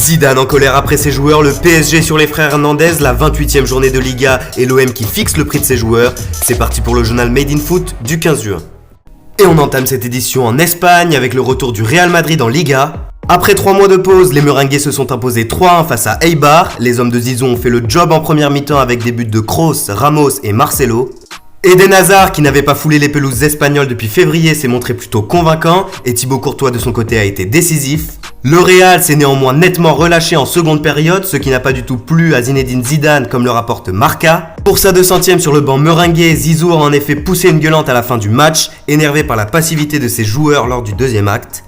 Zidane en colère après ses joueurs, le PSG sur les frères Hernandez, la 28e journée de Liga et l'OM qui fixe le prix de ses joueurs. C'est parti pour le journal Made in Foot du 15 juin. Et on entame cette édition en Espagne avec le retour du Real Madrid en Liga. Après 3 mois de pause, les Merengues se sont imposés 3-1 face à Eibar. Les hommes de Zizou ont fait le job en première mi-temps avec des buts de Kroos, Ramos et Marcelo. Eden Hazard, qui n'avait pas foulé les pelouses espagnoles depuis février, s'est montré plutôt convaincant et Thibaut Courtois de son côté a été décisif. Le Real s'est néanmoins nettement relâché en seconde période, ce qui n'a pas du tout plu à Zinedine Zidane comme le rapporte Marca. Pour sa 200e sur le banc merengue, Zizou a en effet poussé une gueulante à la fin du match, énervé par la passivité de ses joueurs lors du deuxième acte.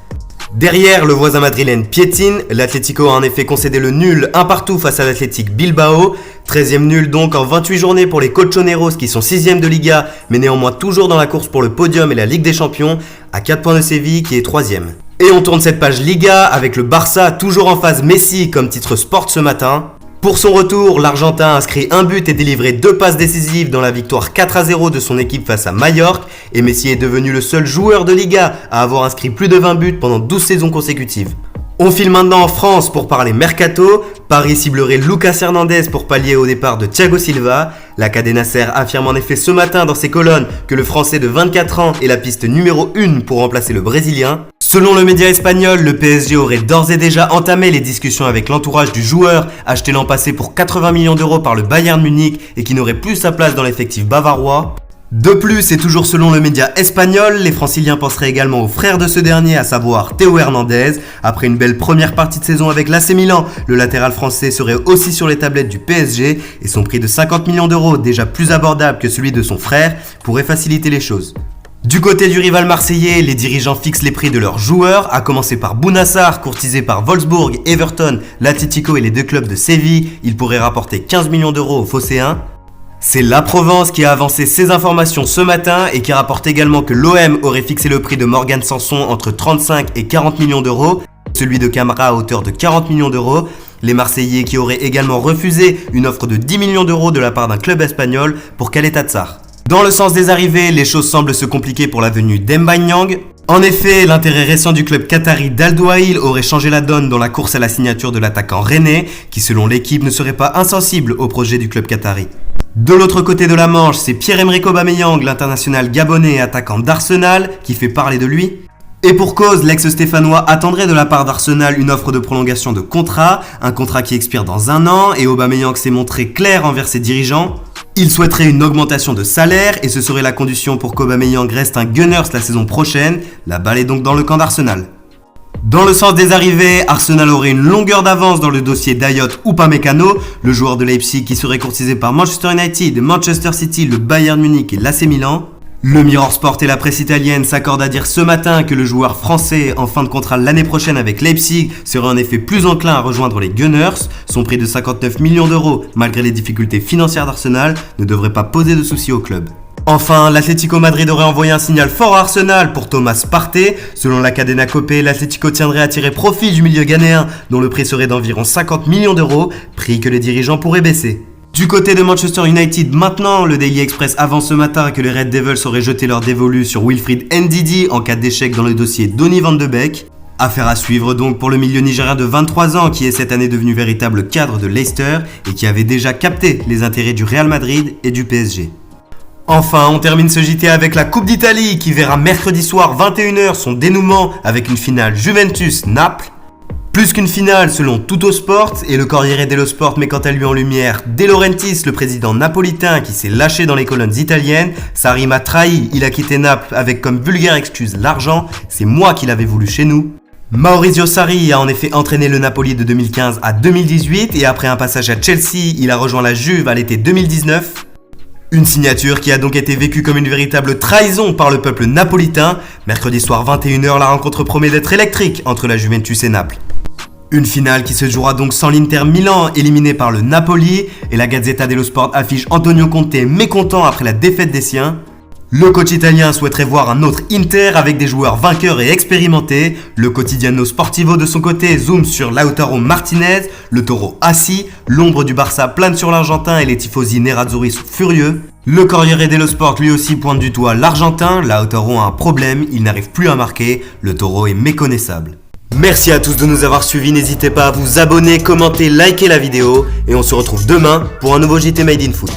Derrière, le voisin madrilène piétine, l'Atlético a en effet concédé le nul un partout face à l'Athletic Bilbao. 13e nul donc en 28 journées pour les Colchoneros qui sont 6e de Liga, mais néanmoins toujours dans la course pour le podium et la Ligue des Champions, à 4 points de Séville qui est 3e. Et on tourne cette page Liga avec le Barça toujours en phase Messi comme titre Sport ce matin. Pour son retour, l'Argentin a inscrit un but et délivré 2 passes décisives dans la victoire 4-0 de son équipe face à Majorque, et Messi est devenu le seul joueur de Liga à avoir inscrit plus de 20 buts pendant 12 saisons consécutives. On file maintenant en France pour parler mercato. Paris ciblerait Lucas Hernandez pour pallier au départ de Thiago Silva. La Cadena Ser affirme en effet ce matin dans ses colonnes que le Français de 24 ans est la piste numéro 1 pour remplacer le Brésilien. Selon le média espagnol, le PSG aurait d'ores et déjà entamé les discussions avec l'entourage du joueur, acheté l'an passé pour 80 millions d'euros par le Bayern Munich et qui n'aurait plus sa place dans l'effectif bavarois. De plus, et toujours selon le média espagnol, les franciliens penseraient également aux frères de ce dernier, à savoir Théo Hernandez. Après une belle première partie de saison avec l'AC Milan, le latéral français serait aussi sur les tablettes du PSG et son prix de 50 millions d'euros, déjà plus abordable que celui de son frère, pourrait faciliter les choses. Du côté du rival marseillais, les dirigeants fixent les prix de leurs joueurs, à commencer par Bounassar, courtisé par Wolfsburg, Everton, l'Atlético et les 2 clubs de Séville. Il pourrait rapporter 15 millions d'euros aux Phocéens. C'est La Provence qui a avancé ces informations ce matin et qui rapporte également que l'OM aurait fixé le prix de Morgan Sanson entre 35 et 40 millions d'euros, celui de Camara à hauteur de 40 millions d'euros, les Marseillais qui auraient également refusé une offre de 10 millions d'euros de la part d'un club espagnol pour Khaled Tatsar. Dans le sens des arrivées, les choses semblent se compliquer pour la venue d'Emba Nyang. En effet, l'intérêt récent du club qatari d'Al Douail aurait changé la donne dans la course à la signature de l'attaquant rennais, qui selon l'équipe ne serait pas insensible au projet du club qatari. De l'autre côté de la Manche, c'est Pierre-Emerick Aubameyang, l'international gabonais et attaquant d'Arsenal, qui fait parler de lui. Et pour cause, l'ex-stéphanois attendrait de la part d'Arsenal une offre de prolongation de contrat, un contrat qui expire dans 1 an, et Aubameyang s'est montré clair envers ses dirigeants. Il souhaiterait une augmentation de salaire, et ce serait la condition pour qu'Aubameyang reste un Gunners la saison prochaine. La balle est donc dans le camp d'Arsenal. Dans le sens des arrivées, Arsenal aurait une longueur d'avance dans le dossier d'Ayot Upamecano, le joueur de Leipzig qui serait courtisé par Manchester United, Manchester City, le Bayern Munich et l'AC Milan. Le Mirror Sport et la presse italienne s'accordent à dire ce matin que le joueur français en fin de contrat l'année prochaine avec Leipzig serait en effet plus enclin à rejoindre les Gunners. Son prix de 59 millions d'euros, malgré les difficultés financières d'Arsenal, ne devrait pas poser de soucis au club. Enfin, l'Atlético Madrid aurait envoyé un signal fort à Arsenal pour Thomas Partey. Selon la Cadena Copé, l'Atlético tiendrait à tirer profit du milieu ghanéen, dont le prix serait d'environ 50 millions d'euros, prix que les dirigeants pourraient baisser. Du côté de Manchester United maintenant, le Daily Express avance ce matin que les Red Devils auraient jeté leur dévolu sur Wilfried Ndidi en cas d'échec dans le dossier Donny van de Beek. Affaire à suivre donc pour le milieu nigérien de 23 ans qui est cette année devenu véritable cadre de Leicester et qui avait déjà capté les intérêts du Real Madrid et du PSG. Enfin, on termine ce JT avec la Coupe d'Italie qui verra mercredi soir 21h son dénouement avec une finale Juventus-Naples. Plus qu'une finale selon Tuttosport, et le Corriere dello Sport met quant à lui en lumière De Laurentiis, le président napolitain qui s'est lâché dans les colonnes italiennes. Sarri m'a trahi, il a quitté Naples avec comme vulgaire excuse l'argent, c'est moi qui l'avais voulu chez nous. Maurizio Sarri a en effet entraîné le Napoli de 2015 à 2018 et après un passage à Chelsea, il a rejoint la Juve à l'été 2019. Une signature qui a donc été vécue comme une véritable trahison par le peuple napolitain. Mercredi soir 21h, la rencontre promet d'être électrique entre la Juventus et Naples. Une finale qui se jouera donc sans l'Inter Milan, éliminé par le Napoli, et la Gazzetta dello Sport affiche Antonio Conte mécontent après la défaite des siens. Le coach italien souhaiterait voir un autre Inter avec des joueurs vainqueurs et expérimentés. Le Quotidiano Sportivo de son côté zoome sur Lautaro Martinez, le taureau assis, l'ombre du Barça plane sur l'Argentin et les tifosi nerazzurri sont furieux. Le Corriere dello Sport lui aussi pointe du doigt l'Argentin, Lautaro a un problème, il n'arrive plus à marquer, le taureau est méconnaissable. Merci à tous de nous avoir suivis, n'hésitez pas à vous abonner, commenter, liker la vidéo et on se retrouve demain pour un nouveau JT Made in Foot.